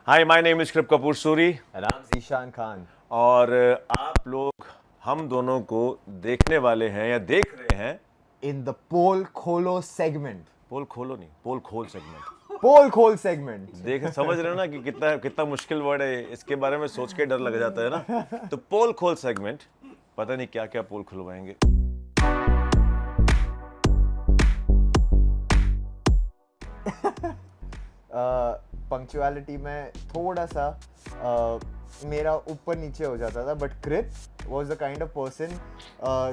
Hi, my name is कृप कपूर सूरी नाम जीशान खान। और आप लोग हम दोनों को देखने वाले हैं या देख रहे हैं इन द पोल खोलो सेगमेंट। पोल खोलो नहीं, पोल खोल सेगमेंट। पोल खोल सेगमेंट। देख समझ रहे हो ना कि कितना कितना मुश्किल वर्ड है, इसके बारे में सोच के डर लग जाता है ना। तो पोल खोल सेगमेंट, पता नहीं क्या क्या पोल खुलवाएंगे। पंक्चुअलिटी में थोड़ा सा मेरा ऊपर नीचे हो जाता था, but Kup was the kind of person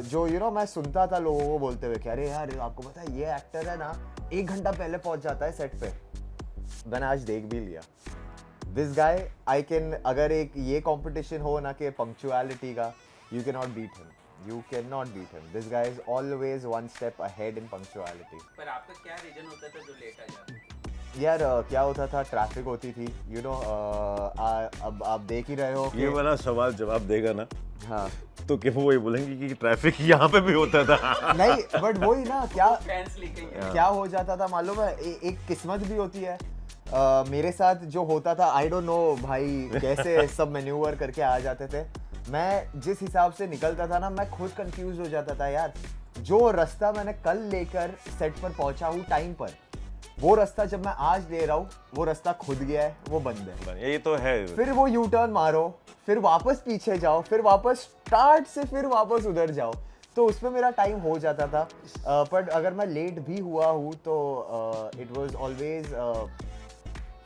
जो मैं सुनता था लोगों को बोलते हुए कि अरे यार आपको पता है ये एक्टर है ना 1 घंटा पहले पहुंच जाता है सेट पे। मैंने आज देख भी लिया दिस गाय। आई कैन, अगर एक ये कंपटीशन हो ना कि पंक्चुअलिटी का, you can not beat him. You cannot beat him. This guy is always one step ahead in punctuality. पर आपका क्या रीजन होता था जो लेट आ जाता? यार क्या होता था, ट्रैफिक होती थी अब आप देख ही रहे हो ये वाला सवाल जवाब देगा ना हाँ तो कि वो वही बोलेंगे कि ट्रैफिक यहाँ पे भी होता था। नहीं बट वही ना, क्या फैंस लेके क्या हो जाता था मालूम है, एक किस्मत भी होती है। मेरे साथ जो होता था, आई डोंट नो भाई कैसे सब मैन्यूवर करके आ जाते थे। मैं जिस हिसाब से निकलता था ना, मैं खुद कंफ्यूज हो जाता था यार। जो रास्ता मैंने कल लेकर सेट पर पहुंचा हूँ टाइम पर, वो रास्ता जब मैं आज ले रहा हूँ वो रास्ता खुद गया है, वो बंद है। ये तो है। फिर वो यू टर्न मारो, फिर वापस पीछे जाओ, फिर वापस स्टार्ट से फिर वापस उधर जाओ, तो उसमें मेरा टाइम हो जाता था। पर अगर मैं लेट भी हुआ हूँ तो it was always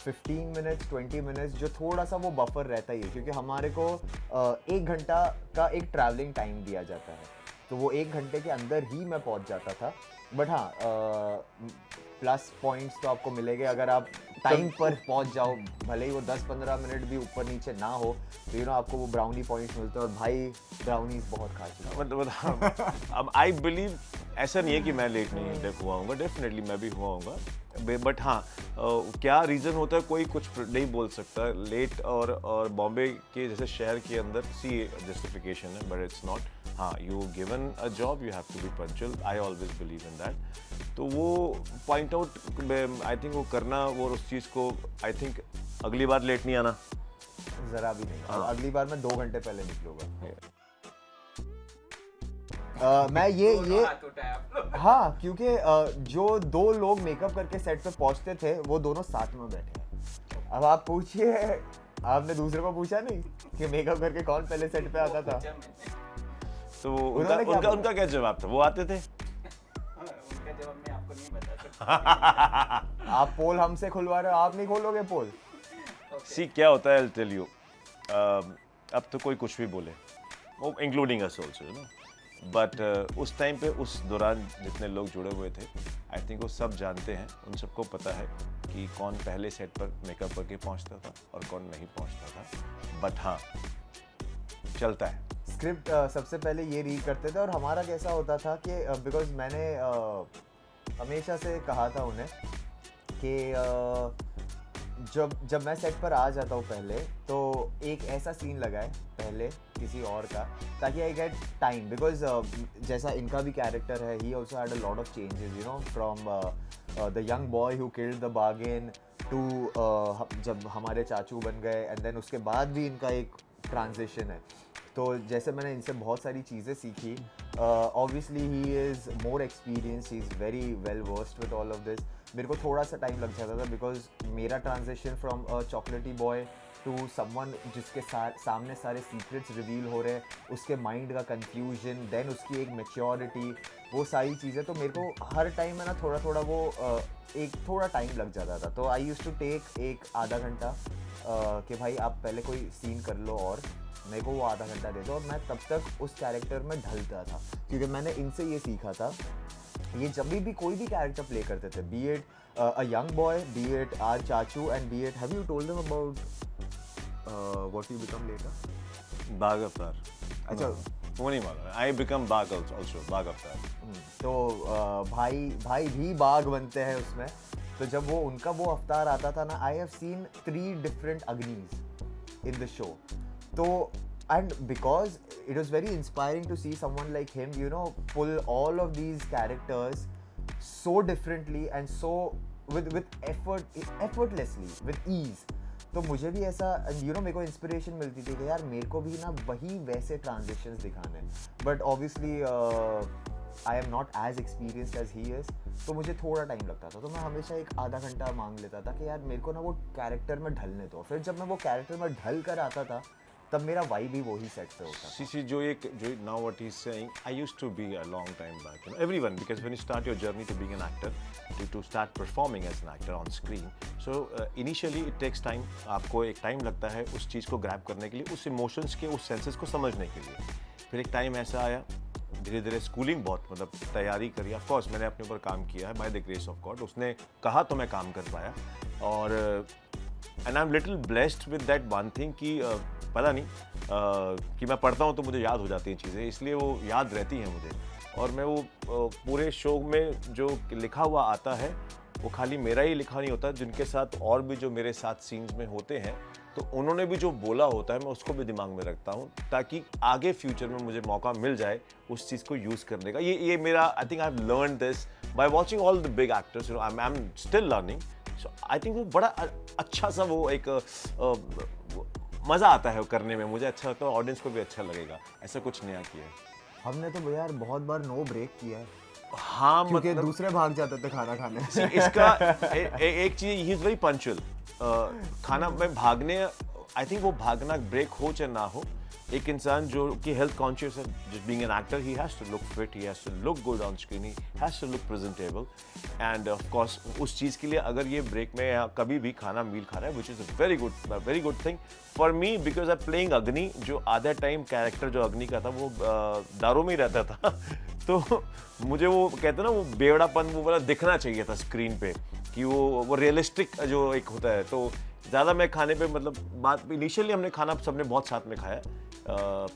15 minutes 20 minutes, जो थोड़ा सा वो बफर रहता ही है, क्योंकि हमारे को 1 घंटा का एक ट्रैवलिंग टाइम दिया जाता है, तो वो 1 घंटे के अंदर ही मैं पहुंच जाता था। बट हाँ, प्लस पॉइंट्स तो आपको मिलेंगे अगर आप टाइम पर पहुंच जाओ, भले ही वो 10-15 मिनट भी ऊपर नीचे ना हो, तो आपको वो ब्राउनी पॉइंट्स मिलते हैं। और भाई ब्राउनीज बहुत खा चुका मतलब अब आई बिलीव ऐसा नहीं है कि मैं लेट नहीं हुआ हूँ, डेफिनेटली मैं भी हुआ हूँ। बट हाँ, क्या रीज़न होता है कोई कुछ नहीं बोल सकता। लेट और बॉम्बे के जैसे शहर के अंदर सी जस्टिफिकेशन है, बट इट्स नॉट। हाँ, you given a job, you have to be punctual. I always believe in that. तो वो पॉइंट आउट आई थिंक वो करना, वो उस चीज़ को आई थिंक अगली बार लेट नहीं आना जरा भी नहीं। हाँ। अगली बार मैं 2 घंटे पहले निकलूंगा। मैं ये हाँ, क्योंकि जो 2 लोग मेकअप करके सेट पे पहुंचते थे वो दोनों साथ में बैठे हैं। अब आप पूछिए, आपने दूसरे को पूछा नहीं कि मेकअप करके कौन पहले सेट पे आता था? तो उनका क्या जवाब था? वो आते थे। उनका जवाब मैं आपको नहीं बता सकता। आप पोल हमसे खुलवा रहे हो, आप नहीं खोलोगे पोल? सी क्या होता है, I'll tell you, अब तो कोई कुछ भी बोले, वो including us also, you know. But उस टाइम पे, उस दौरान जितने लोग जुड़े हुए थे, आई थिंक वो सब जानते हैं, उन सबको पता है कि कौन पहले सेट पर मेकअप करके पहुंचता था और कौन नहीं पहुंचता था। बट हाँ, चलता है। स्क्रिप्ट सबसे पहले ये रीड करते थे, और हमारा कैसा होता था कि बिकॉज मैंने हमेशा से कहा था उन्हें कि जब मैं सेट पर आ जाता हूँ पहले, तो एक ऐसा सीन लगाए पहले किसी और का, ताकि आई गेट टाइम। बिकॉज जैसा इनका भी कैरेक्टर है, he also had a lot of changes, from the young boy who killed the bargain to जब हमारे चाचू बन गए, एंड देन उसके बाद भी इनका एक ट्रांजिशन है। तो जैसे मैंने इनसे बहुत सारी चीज़ें सीखी। Obviously he is more experience, he is very well versed with all of this. मेरे को थोड़ा सा टाइम लग जाता था, बिकॉज मेरा ट्रांजिशन फ्रॉम अ चॉकलेटी बॉय टू समवन जिसके सामने सारे सीक्रेट्स रिवील हो रहे हैं, उसके माइंड का कन्फ्यूजन, देन उसकी एक मैच्योरिटी, वो सारी चीज़ें। तो मेरे को हर टाइम है ना थोड़ा वो एक थोड़ा टाइम लग जाता था। तो आई यूज़ टू टेक एक आधा घंटा कि भाई आप पहले कोई सीन कर लो और मेरे को वो आधा घंटा दे दो, और मैं तब तक उस कैरेक्टर में ढलता था। क्योंकि मैंने इनसे ये सीखा था, ये जब भी कोई भी कैरेक्टर प्ले करते थे, be it a young boy, be it our चाचू, and be it, have you told them about what you become later? बाग अवतार। अच्छा, वो नहीं मालूम। आई बिकम बाग ऑल्सो, बाग अवतार। तो भाई भी बाघ बनते हैं उसमें। तो जब वो उनका वो अवतार आता था ना, आई हैव सीन 3 डिफरेंट अग्निज इन द शो। तो and because it was very inspiring to see someone like him pull all of these characters so differently and so with effortlessly, with ease. तो मुझे भी ऐसा मेरे को inspiration मिलती थी कि यार मेरे को भी ना वही वैसे ट्रांजिशंस दिखाने, but obviously I am not as experienced as he is, तो मुझे थोड़ा टाइम लगता था, तो मैं हमेशा एक आधा घंटा मांग लेता था कि यार मेरे को ना वो कैरेक्टर में ढलने दो। फिर जब मैं वो कैरेक्टर में ढल कर आता था तब मेरा वाइब भी वही सेट पे होता था। See, जो now what he's saying, I used to be a long time back. Everyone, because when you start your journey to being an actor, to start performing as an actor on screen, so initially it takes time. आपको एक time लगता है उस चीज़ को grab करने के लिए, उस इमोशंस के, उस सेंसेस को समझने के लिए। फिर एक टाइम ऐसा आया, धीरे धीरे स्कूलिंग बहुत मतलब तैयारी करी। ऑफ कोर्स मैंने अपने ऊपर काम किया है, by the grace of God. उसने कहा तो मैं काम कर पाया, और and I am little blessed with that one thing कि पता नहीं कि मैं पढ़ता हूँ तो मुझे याद हो जाती हैं चीज़ें, इसलिए वो याद रहती हैं मुझे। और मैं वो पूरे शो में जो लिखा हुआ आता है वो खाली मेरा ही लिखा नहीं होता, जिनके साथ और भी जो मेरे साथ सीन्स में होते हैं तो उन्होंने भी जो बोला होता है मैं उसको भी दिमाग में रखता हूँ, ताकि आगे फ्यूचर में मुझे मौका मिल जाए उस चीज़ को यूज़ करने का। ये मेरा, I think I have learn this by watching all the big actors, I am still learning. So I think वो बड़ा अच्छा सा वो एक मज़ा आता है करने में, मुझे अच्छा लगता है, ऑडियंस को भी अच्छा लगेगा। ऐसा कुछ नया किया है हमने तो यार बहुत बार नो ब्रेक किया है। हाँ, क्योंकि मतलब दूसरे भाग जाते थे खाना खाने। इसका एक चीज़, ही इज़ वेरी पंक्चुअल। खाना में भागने, आई थिंक वो भागना ब्रेक हो चाहे ना हो, एक इंसान जो कि हेल्थ कॉन्शियस है, just being an actor, he has to look fit, he has to look good on screen, he has to look presentable, and of course उस चीज़ के लिए अगर ये ब्रेक में या कभी भी खाना मील खा रहा है, which is a very good thing for me, because I'm playing अग्नि, जो आधा टाइम कैरेक्टर जो अग्नि का था वो दारू में ही रहता था तो मुझे वो कहते हैं ना, वो बेवड़ापन वो वाला दिखना चाहिए था स्क्रीन पे, कि वो रियलिस्टिक जो एक होता है। तो ज़्यादा मैं खाने पे मतलब बात, इनिशियली हमने खाना सबने बहुत साथ में खाया,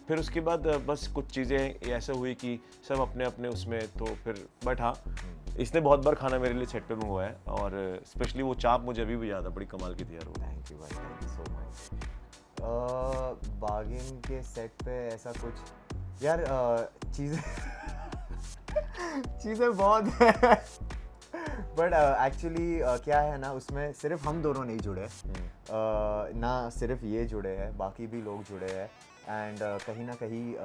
फिर उसके बाद बस कुछ चीज़ें ऐसे हुई कि सब अपने अपने उसमें, तो फिर बट हाँ, इसने बहुत बार खाना मेरे लिए सेट पे मंगवाया, और स्पेशली वो चाप मुझे अभी भी याद है, बड़ी कमाल की थी यार वो। थैंक यू भाई, थैंक यू सो मच। बागिन के सेट पे ऐसा कुछ यार चीज़ें बहुत है बट एक्चुअली क्या है ना, उसमें सिर्फ हम दोनों नहीं जुड़े, ना सिर्फ ये जुड़े हैं, बाकी भी लोग जुड़े हैं। एंड कहीं ना कहीं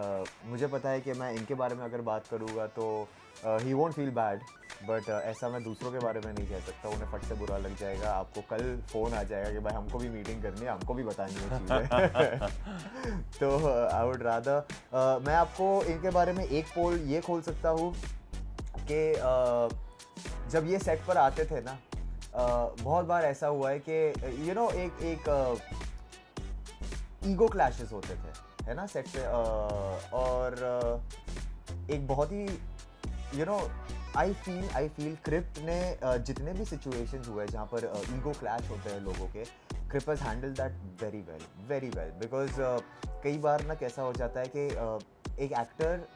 मुझे पता है कि मैं इनके बारे में अगर बात करूँगा तो he won't feel bad, but ऐसा मैं दूसरों के बारे में नहीं कह सकता, उन्हें फट से बुरा लग जाएगा। आपको कल फ़ोन आ जाएगा कि भाई हमको भी मीटिंग करनी है, हमको भी बतानी है चीज़ें तो आई वुड रादर, मैं आपको इनके बारे में एक पोल ये खोल सकता हूँ कि जब ये सेट पर आते थे ना, बहुत बार ऐसा हुआ है कि एक ईगो क्लैशेस होते थे, है ना, सेट पे, और एक बहुत ही आई फील क्रिप ने जितने भी सिचुएशंस हुए जहाँ पर ईगो क्लैश होते हैं लोगों के, Krip has handle that very well, because कई बार ना कैसा हो जाता है कि एक एक्टर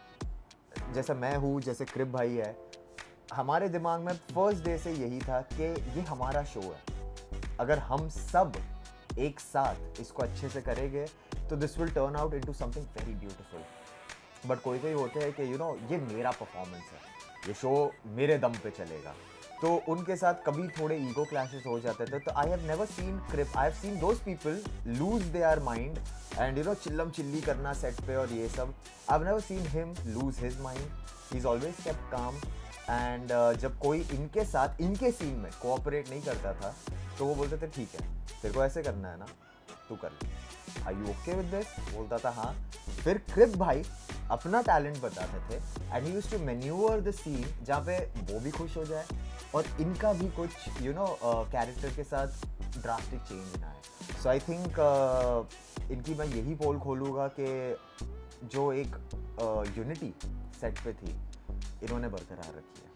जैसा मैं हूँ, जैसे क्रिप भाई है, हमारे दिमाग में फर्स्ट डे से यही था कि ये हमारा शो है, अगर हम सब एक साथ इसको अच्छे से करेंगे तो this will turn out into something very beautiful. But कोई होते हैं कि ये मेरा परफॉर्मेंस है, ये शो मेरे दम पे चलेगा, तो उनके साथ कभी थोड़े ईगो क्लैशेस हो जाते थे। तो I have never seen Krip, I have seen those people lose their mind and चिल्लम चिल्ली करना सेट पे और ये सब। I have never seen him lose his mind, he is always kept calm. And जब कोई इनके साथ इनके सीन में कोऑपरेट नहीं करता था तो वो बोलते थे ठीक है तेरे को ऐसे करना है ना, तू कर ले, are you okay with this, बोलता था हाँ। फिर क्रिप भाई अपना टैलेंट बताते थे and he used to manoeuvre the scene जहाँ पे वो भी खुश हो जाए और इनका भी कुछ कैरेक्टर के साथ ड्रास्टिक चेंज ना आए। सो आई थिंक इनकी मैं यही पोल खोलूँगा कि जो एक यूनिटी सेट पे थी इन्होंने बरकरार रखी है।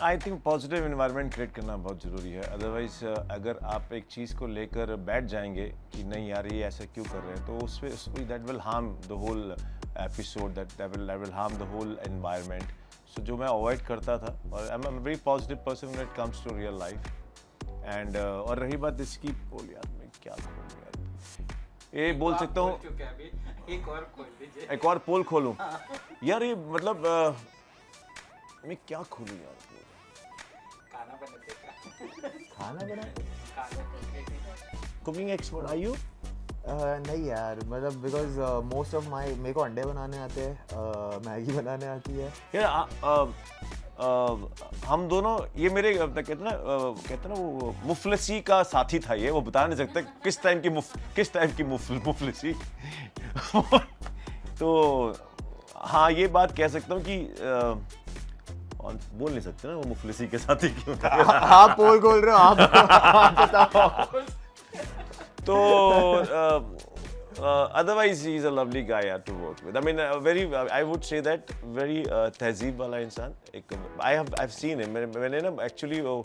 I think positive environment create करना बहुत ज़रूरी है, अदरवाइज अगर आप एक चीज़ को लेकर बैठ जाएंगे कि नहीं यार ये ऐसा क्यों कर रहे हैं, तो उसमें that will harm the whole episode, that will harm the whole environment. So जो मैं अवॉइड करता था, और I am a very positive person when it comes to real life. And और रही बात इसकी पोल, यार मैं क्या खोलूँ यार, ये बोल सकता हूँ एक और पोल खोलूँ यार, ये मतलब मैं क्या खोलूँ यार, खाना बनाते खाना बनाते खाना Cooking expert are you? नहीं यार, मतलब बिकॉज मोस्ट ऑफ माई, मेरे को अंडे बनाने आते हैं, मैगी बनाने आती है. यार हम दोनों ये मेरे कहते हैं ना वो मुफलसी का साथी था ये, वो बता नहीं सकता किस टाइम की मुफलसी. तो हाँ ये बात कह सकता हूँ कि बोल नहीं सकते ना वो मुफलसी के साथी क्यों था. आप पोल खोल रहे हो, आप बताओ. तो otherwise he is a lovely guy यार to work with. I mean very I would say that very तहजीब वाला इंसान. एक I've seen him. मैंने ना actually वो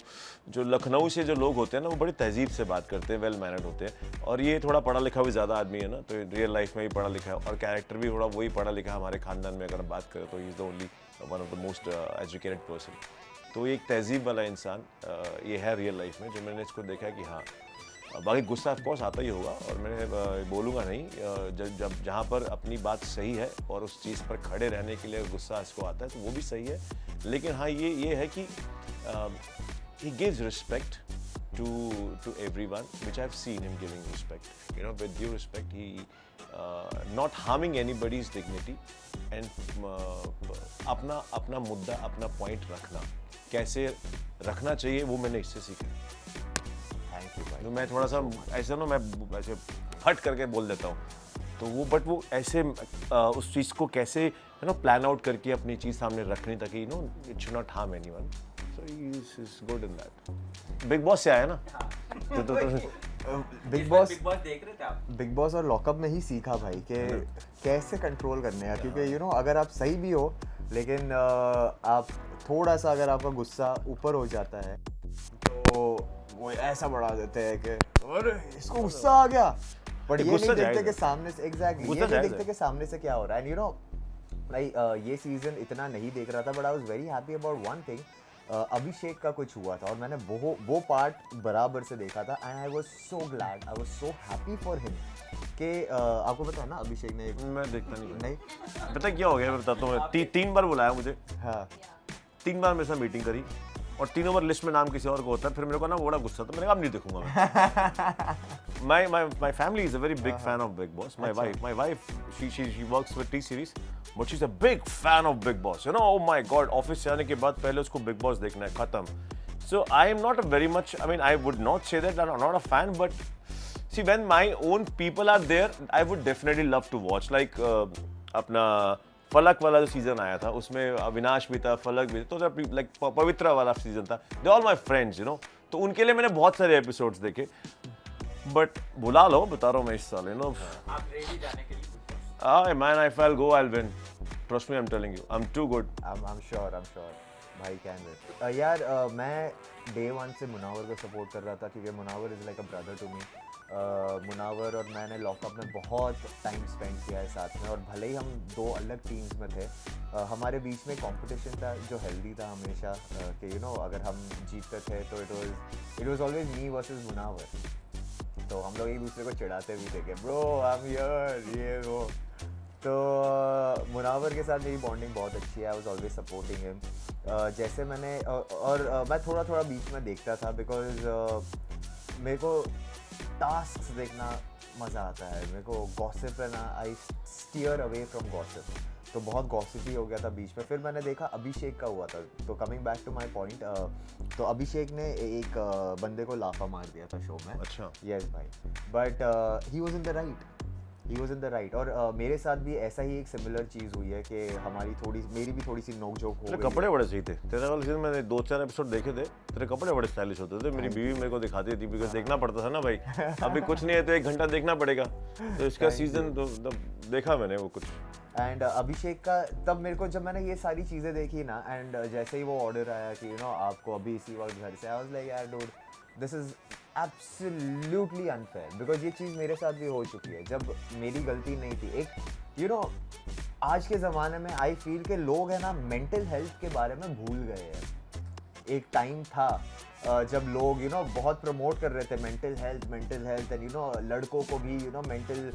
जो लखनऊ से जो लोग होते हैं ना वो बड़ी तहजीब से बात करते हैं, वेल मैनर्ड होते हैं. और ये थोड़ा पढ़ा लिखा भी ज़्यादा आदमी है ना, तो रियल लाइफ में भी पढ़ा लिखा है और कैरेक्टर भी थोड़ा वही पढ़ा लिखा है. हमारे खानदान में अगर हम बात करें तो he is the only one of the most educated person. तो एक तहजीब वाला इंसान ये है रियल लाइफ में, जो मैंने इसको देखा है कि हाँ. बाकी गुस्सा ऑफ कोर्स आता ही होगा और मैं बोलूँगा नहीं, जब जहाँ पर अपनी बात सही है और उस चीज़ पर खड़े रहने के लिए गुस्सा इसको आता है तो वो भी सही है. लेकिन हाँ ये है कि he gives respect to everyone, which I've seen him giving respect. You know, with due respect, he not harming anybody's dignity and अपना मुद्दा, अपना पॉइंट रखना, कैसे रखना चाहिए वो मैंने इससे सीखा. थैंक यू भाई. तो मैं थोड़ा सा ऐसा ना, मैं ऐसे फट करके बोल देता हूँ तो वो, बट वो ऐसे उस चीज़ को कैसे यू नो प्लान आउट करके अपनी चीज़ सामने रखनी ताकि you know it should not harm anyone. So he is good in that. Big boss से आया ना. बिग बॉस देख रहे थे आप? बिग बॉस और लॉकअप में ही सीखा भाई कि कैसे कंट्रोल करने हैं. क्योंकि यू नो अगर आप सही भी हो लेकिन आप थोड़ा सा अगर आपका गुस्सा ऊपर हो जाता है तो वो ऐसा बढ़ा देते हैं कि अरे इसको गुस्सा आ गया. बट ये नहीं देखते कि सामने से एग्जैक्टली ये नहीं देखते कि सामने से क्या हो रहा है. एंड यू नो भाई ये सीजन इतना नहीं देख रहा था but I was very happy about one thing. Abhishek का कुछ हुआ था और मैंने वो पार्ट बराबर से देखा था and I was so glad, I was so happy for him कि आपको पता है ना अभिषेक ने मैं देखता नहीं. नहीं पता क्या हो गया मैं बताता हूँ. 3 बार बुलाया मुझे. हाँ 3 बार मेरे साथ मीटिंग करी और तीनों बार लिस्ट में नाम किसी और को होता है. फिर मेरे को ना बड़ा गुस्सा था. मैंने कहा अब नहीं देखूंगा मैं. my family is a very big fan of Big Boss. My wife she works with T series but she's a big fan of Big Boss. You know, oh my god, office से आने के बाद पहले उसको Big Boss देखना है, खत्म. So I am not a very much, I mean I would not say that I'm not a fan, but see when my own people are there I would definitely love to watch. Like अपना फलक वाला जो season आया था उसमें अविनाश भी था, फलक भी था, तो लाइक पवित्रा वाला सीजन था. They all my friends you know. तो उनके लिए मैंने बहुत सारे एपिसोड्स देखे. बट बुला लो, बता रहा हूँ मैं इस साल यू नो. आप रेडी जाने के लिए? Man, if I'll go, I'll win. Trust me, I'm telling you. I'm too good. I'm sure भाई कैन विन. यार मैं डे 1 से मुनावर को सपोर्ट कर रहा था क्योंकि Munawar is like a brother to me. Munawar और मैंने लॉकअप में बहुत टाइम स्पेंड किया है साथ में और भले ही हम 2 अलग टीम्स में थे हमारे बीच में कंपटीशन था जो हेल्दी था हमेशा कि यू नो अगर हम जीतते थे तो it was always me versus Munawar. तो हम लोग एक दूसरे को चिढ़ाते भी थे कि ब्रो आई एम हियर ये वो. तो मुनावर के साथ मेरी बॉन्डिंग बहुत अच्छी है. I was always supporting him. जैसे मैंने और मैं थोड़ा बीच में देखता था बिकॉज मेरे को टास्क्स देखना मज़ा आता है. मेरे को गॉसिप है ना, आई स्टीयर अवे फ्रॉम गॉसिप. तो बहुत गॉसिप ही हो गया था बीच में. फिर मैंने देखा अभिषेक का हुआ था. तो coming back to my point, तो अभिषेक ने एक बंदे को लाफा मार दिया था शो में. अच्छा. यस भाई. But he was in the right. और मेरे साथ भी ऐसा ही एक सिमिलर चीज़ हुई है कि मेरी भी थोड़ी सी नोक झोंक हो गई. कपड़े बड़े सही थे तेरे वाले सीजन. मैंने 2-4 एपिसोड देखे थे. तेरे कपड़े बड़े स्टाइलिश होते थे. मेरी बीवी मेरे को दिखाती थी बिकॉज देखना पड़ता था ना भाई. अभी कुछ नहीं है तो 1 घंटा देखना पड़ेगा. तो इसका सीजन तो देखा मैंने वो कुछ. एंड अभिषेक का तब मेरे को जब मैंने ये सारी चीज़ें देखी ना एंड जैसे ही वो ऑर्डर आया कि यू नो आपको अभी इसी वक्त घर से, आई वाज लाइक यार dude this is absolutely unfair. Because ये चीज़ मेरे साथ भी हो चुकी है जब मेरी गलती नहीं थी. एक यू नो आज के ज़माने में आई फील के लोग है ना मेंटल हेल्थ के बारे में भूल गए हैं. एक टाइम था जब लोग यू नो बहुत प्रमोट कर रहे थे mental health and you know लड़कों को भी you know mental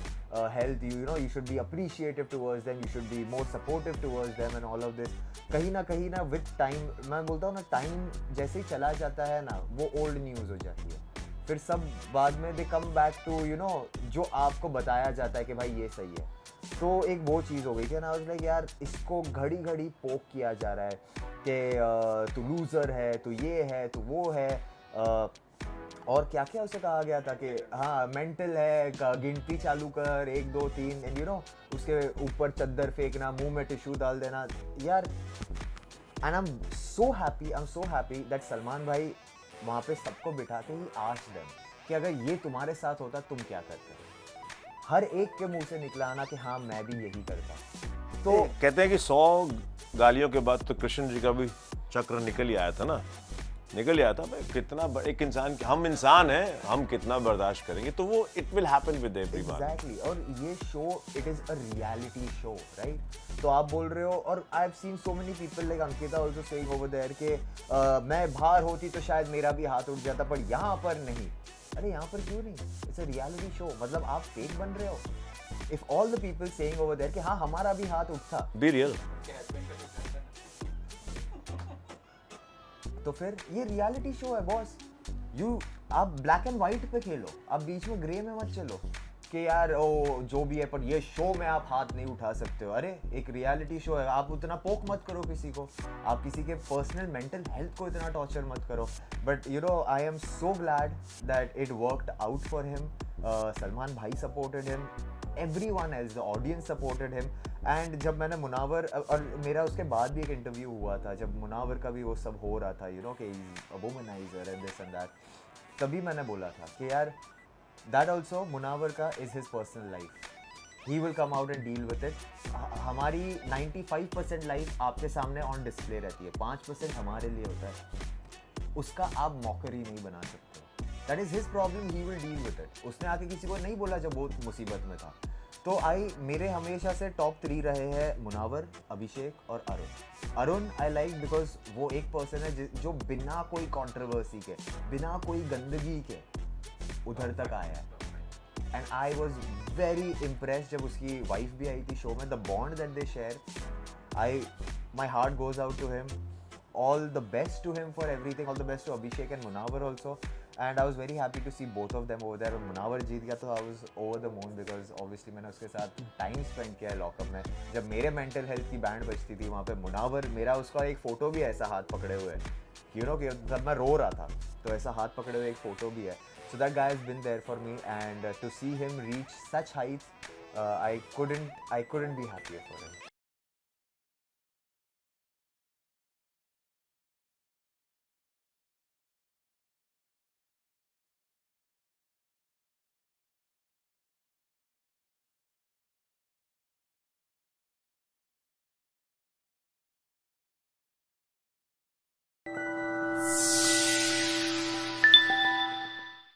health you know you should be appreciative towards them, you should be more supportive towards them and all of this. कहीं ना with time मैं बोलता हूँ ना, टाइम जैसे ही चला जाता है ना वो ओल्ड न्यूज़ हो जाती है. फिर सब बाद में they come back to you know जो आपको बताया जाता है कि भाई ये सही है। तो एक वो चीज़ हो गई थी ना, लाइक यार इसको घड़ी घड़ी पोक किया जा रहा है कि तू लूज़र है, तू ये है, तू वो है, और क्या क्या उसे कहा गया था कि हाँ मेंटल है, गिनती चालू कर 1 2 3 एंड यू नो उसके ऊपर चद्दर फेंकना, मुंह में टिश्यू डाल देना यार। And I am so happy that Salman भाई वहाँ पे सबको बिठा के ही आस्क्ड देम कि अगर ये तुम्हारे साथ होता तुम क्या करते। हर एक के मुंह से निकला ना कि हाँ मैं भी यही करता। तो कहते हैं कि 100 गालियों के बाद तो कृष्ण जी का भी चक्र निकल ही आया था ना, निकल ही आया था भाई। कितना एक इंसान, हम इंसान हैं, हम कितना बर्दाश्त करेंगे, तो वो it will happen with everyone. Exactly. और ये show it is a reality show right. तो आप बोल रहे हो, और I have seen so many people like Ankita also saying over there कि मैं बाहर होती तो शायद मेरा भी हाथ उठ जाता, पर यहाँ पर नहीं। अरे यहाँ पर क्यों नहीं? इट्स अ रियलिटी शो, मतलब आप फेक बन रहे हो। If all the people saying over there कि हाँ हमारा भी हाथ उठता, बी रियल। उनके हस्बैंड का भी खर्चा ना। तो फिर ये रियलिटी शो है बॉस। आप ब्लैक एंड व्हाइट पे खेलो, आप बीच में ग्रे में मत चलो कि यार ओ जो भी है पर ये शो में आप हाथ नहीं उठा सकते हो। अरे एक रियलिटी शो है, आप उतना पोक मत करो किसी को, आप किसी के पर्सनल मेंटल हेल्थ को इतना टॉर्चर मत करो। But you know I am so glad that it worked out for him. Salman भाई supported him, everyone else, the audience supported him. And जब मैंने मुनावर, और मेरा उसके बाद भी एक इंटरव्यू हुआ था जब मुनावर का भी वो सब हो रहा था यू नो कि womaniser and this and that, तभी मैंने बोला था कि यार दैट ऑल्सो मुनावर का is his personal life, he will come out and deal with it. हमारी 95% लाइफ आपके सामने ऑन डिस्प्ले रहती है, 5% हमारे लिए होता है, उसका आप मॉकरी नहीं बना सकते। That is his problem, he will deal with it. उसने आके किसी को नहीं बोला जब बहुत मुसीबत में था। तो मेरे हमेशा से टॉप 3 रहे हैं मुनावर, अभिषेक और Arun. Arun I like because वो एक पर्सन है जो बिना कोई कंट्रोवर्सी के, बिना कोई गंदगी के उधर तक आया है। And I was very impressed जब उसकी वाइफ भी आई थी शो में, the bond that they share, my heart goes out to him. All the best to him for everything, all the best to Abhishek and Munawar also, and I was very happy to see both of them over there. और Munawar जीत गया तो I was over the moon because obviously मैंने उसके साथ time spend किया है lockup में। जब मेरे मेंटल हेल्थ की बैंड बजती थी वहाँ पे मुनावर, मेरा उसका एक फ़ोटो भी है ऐसा हाथ पकड़े हुए, यू नो कि जब मैं रो रहा था तो ऐसा हाथ पकड़े हुए एक फ़ोटो भी है। So that guy has been there for me, and to see him reach such heights, I couldn't be happier for him.